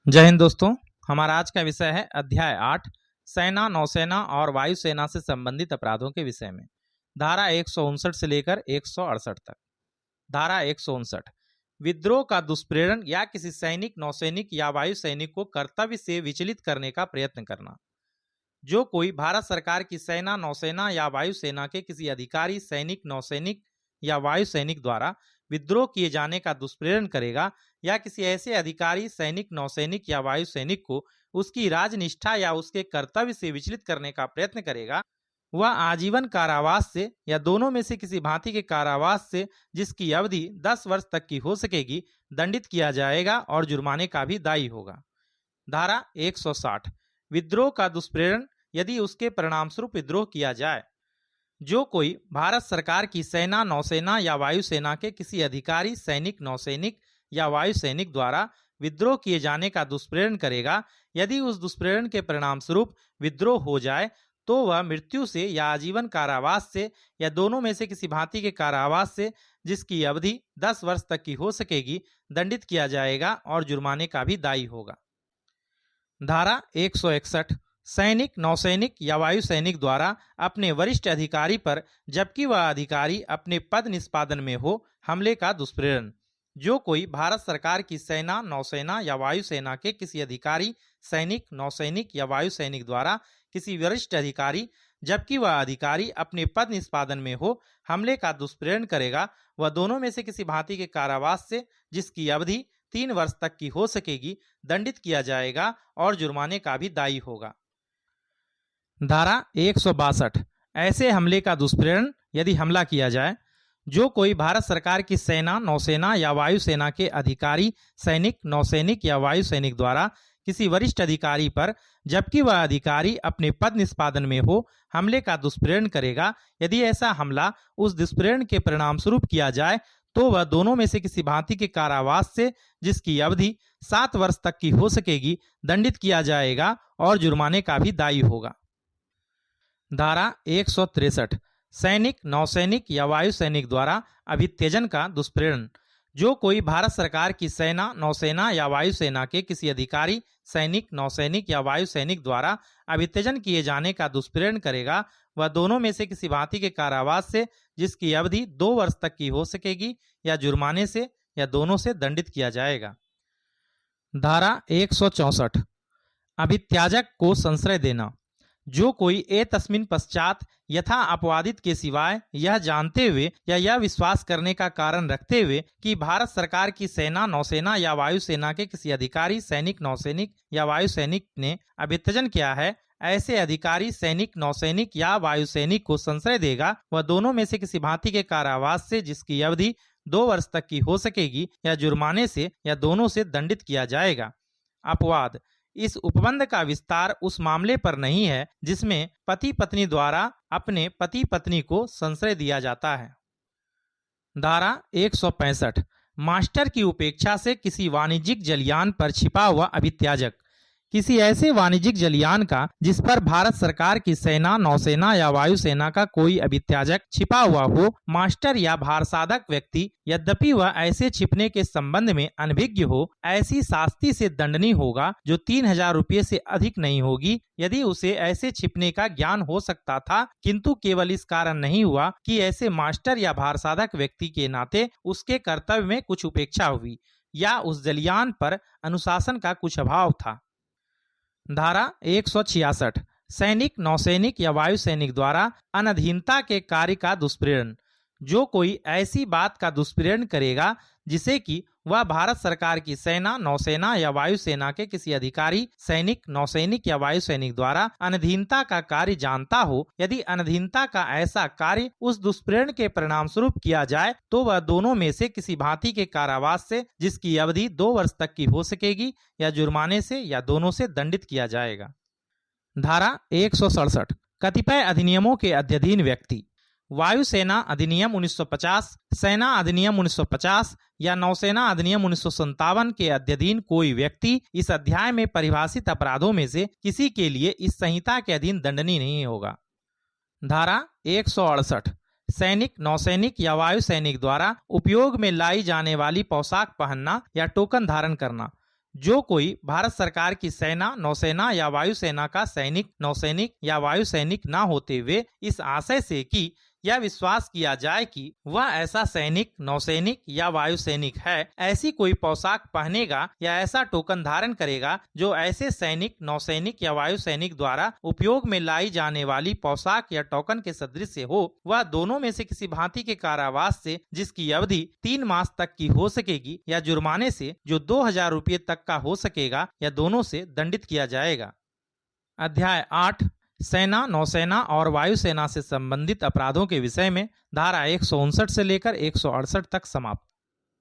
जय हिंद दोस्तों। हमारा आज का विषय है अध्याय 8 सेना, नौसेना और वायुसेना से संबंधित अपराधों के विषय में। धारा 159 से लेकर 168 तक। धारा 159 विद्रोह का दुष्प्रेरण या किसी सैनिक, नौसैनिक या वायु सैनिक को कर्तव्य से विचलित करने का प्रयत्न करना। जो कोई भारत सरकार की सेना, नौसेना या वायुसेना के किसी अधिकारी, सैनिक, नौसैनिक या वायु सैनिक द्वारा विद्रोह किए जाने का दुष्प्रेरण करेगा या किसी ऐसे अधिकारी, सैनिक, नौसैनिक या वायु सैनिक को उसकी राजनिष्ठा या उसके कर्तव्य से विचलित करने का प्रयत्न करेगा, वह आजीवन कारावास से या दोनों में से किसी भांति के कारावास से, जिसकी अवधि 10 वर्ष तक की हो सकेगी, दंडित किया जाएगा और जुर्माने का भी दायी होगा। धारा 160 विद्रोह का दुष्प्रेरण यदि उसके परिणामस्वरूप विद्रोह किया जाए। जो कोई भारत सरकार की सेना, नौसेना या वायुसेना के किसी अधिकारी, सैनिक, नौसैनिक या वायु सैनिक द्वारा विद्रोह किए जाने का दुष्प्रेरण करेगा, यदि उस दुष्प्रेरण के परिणाम स्वरूप विद्रोह हो जाए तो वह मृत्यु से या आजीवन कारावास से या दोनों में से किसी भांति के कारावास से, जिसकी अवधि 10 वर्ष तक की हो सकेगी, दंडित किया जाएगा और जुर्माने का भी दायी होगा। धारा 161 सैनिक, नौसैनिक या वायु सैनिक द्वारा अपने वरिष्ठ अधिकारी पर, जबकि वह अधिकारी अपने पद निष्पादन में हो, हमले का दुष्प्रेरण। जो कोई भारत सरकार की सेना, नौसेना या वायुसेना के किसी अधिकारी, सैनिक, नौसैनिक या वायु सैनिक द्वारा किसी वरिष्ठ अधिकारी, जबकि वह अधिकारी अपने पद निष्पादन में हो, हमले का दुष्प्रेरण करेगा, वह दोनों में से किसी भांति के कारावास से, जिसकी अवधि 3 वर्ष तक की हो सकेगी, दंडित किया जाएगा और जुर्माने का भी दायी होगा। धारा 162 ऐसे हमले का दुष्प्रेरण यदि हमला किया जाए। जो कोई भारत सरकार की सेना, नौसेना या वायुसेना के अधिकारी, सैनिक, नौसैनिक या वायु सैनिक द्वारा किसी वरिष्ठ अधिकारी पर, जबकि वह अधिकारी अपने पद निष्पादन में हो, हमले का दुष्प्रेरण करेगा, यदि ऐसा हमला उस दुष्प्रेरण के परिणाम स्वरूप किया जाए तो वह दोनों में से किसी भांति के कारावास से, जिसकी अवधि 7 वर्ष तक की हो सकेगी, दंडित किया जाएगा और जुर्माने का भी दायी होगा। धारा 163 सैनिक, नौसैनिक या वायु सैनिक द्वारा अभित्यजन का दुष्प्रेरण। जो कोई भारत सरकार की सेना, नौसेना या वायुसेना के किसी अधिकारी, सैनिक, नौसैनिक या वायु सैनिक द्वारा अभित्यजन किए जाने का दुष्प्रेरण करेगा, वह दोनों में से किसी भांति के कारावास से, जिसकी अवधि 2 वर्ष तक की हो सकेगी, या जुर्माने से या दोनों से दंडित किया जाएगा। धारा 164 अभित्याजक को संश्रय देना। जो कोई एतस्मिन् पश्चात यथा अपवादित के सिवाय यह जानते हुए या यह विश्वास करने का कारण रखते हुए कि भारत सरकार की सेना, नौसेना या वायुसेना के किसी अधिकारी, सैनिक, नौसैनिक या वायु सैनिक ने अभित्यजन किया है, ऐसे अधिकारी, सैनिक, नौसैनिक या वायु सैनिक को संश्रय देगा, वह दोनों में से किसी भांति के कारावास से, जिसकी अवधि 2 वर्ष तक की हो सकेगी, या जुर्माने से या दोनों से दंडित किया जाएगा। अपवाद इस उपबंध का विस्तार उस मामले पर नहीं है जिसमें पति पत्नी द्वारा अपने पति पत्नी को संश्रय दिया जाता है। धारा 165 मास्टर की उपेक्षा से किसी वाणिज्यिक जलयान पर छिपा हुआ अभित्याजक। किसी ऐसे वाणिज्यिक जलयान का जिस पर भारत सरकार की सेना, नौसेना या वायुसेना का कोई अभित्याजक छिपा हुआ हो, मास्टर या भारसाधक व्यक्ति, यद्यपि वह ऐसे छिपने के संबंध में अनभिज्ञ हो, ऐसी शास्ति से दंडनीय होगा जो 3000 रुपये से अधिक नहीं होगी। यदि उसे ऐसे छिपने का ज्ञान हो सकता था, किंतु केवल इस कारण नहीं हुआ कि ऐसे मास्टर या भारसाधक व्यक्ति के नाते उसके कर्तव्य में कुछ उपेक्षा हुई या उस जलयान पर अनुशासन का कुछ अभाव था। धारा 166 सैनिक, नौसैनिक या वायु सैनिक द्वारा अनधीनता के कार्य का दुष्प्रेरण। जो कोई ऐसी बात का दुष्प्रेरण करेगा जिसे कि वह भारत सरकार की सेना, नौसेना या वायुसेना के किसी अधिकारी, सैनिक, नौसैनिक या वायु सैनिक द्वारा अनधीनता का कार्य जानता हो, यदि अनधीनता का ऐसा कार्य उस दुष्प्रेरण के परिणाम स्वरूप किया जाए तो वह दोनों में से किसी भांति के कारावास से, जिसकी अवधि 2 वर्ष तक की हो सकेगी, या जुर्माने से या दोनों से दंडित किया जाएगा। धारा 167 कतिपय अधिनियमों के अध्ययन व्यक्ति। वायुसेना अधिनियम 1950, सेना अधिनियम 1950 या नौसेना अधिनियम 1957 के अध्ययन कोई व्यक्ति इस अध्याय में परिभाषित अपराधों में से किसी के लिए इस संहिता के अधीन दंडनीय नहीं होगा। धारा 168 सैनिक, नौसैनिक या वायु सैनिक द्वारा उपयोग में लाई जाने वाली पोशाक पहनना या टोकन धारण करना। जो कोई भारत सरकार की सेना, नौसेना या वायुसेना का सैनिक, नौसैनिक या वायुसैनिक न होते हुए इस आशय से कि यह विश्वास किया जाए कि वह ऐसा सैनिक, नौसैनिक या वायुसैनिक है, ऐसी कोई पोशाक पहनेगा या ऐसा टोकन धारण करेगा जो ऐसे सैनिक, नौसैनिक या वायुसैनिक द्वारा उपयोग में लाई जाने वाली पोशाक या टोकन के सदृश हो, वह दोनों में से किसी भांति के कारावास से, जिसकी अवधि 3 मास तक की हो सकेगी, या जुर्माने से जो 2000 रुपये तक का हो सकेगा, या दोनों से दंडित किया जाएगा। अध्याय 8 सेना, नौसेना और वायुसेना से संबंधित अपराधों के विषय में धारा 159 से लेकर 168 तक समाप्त।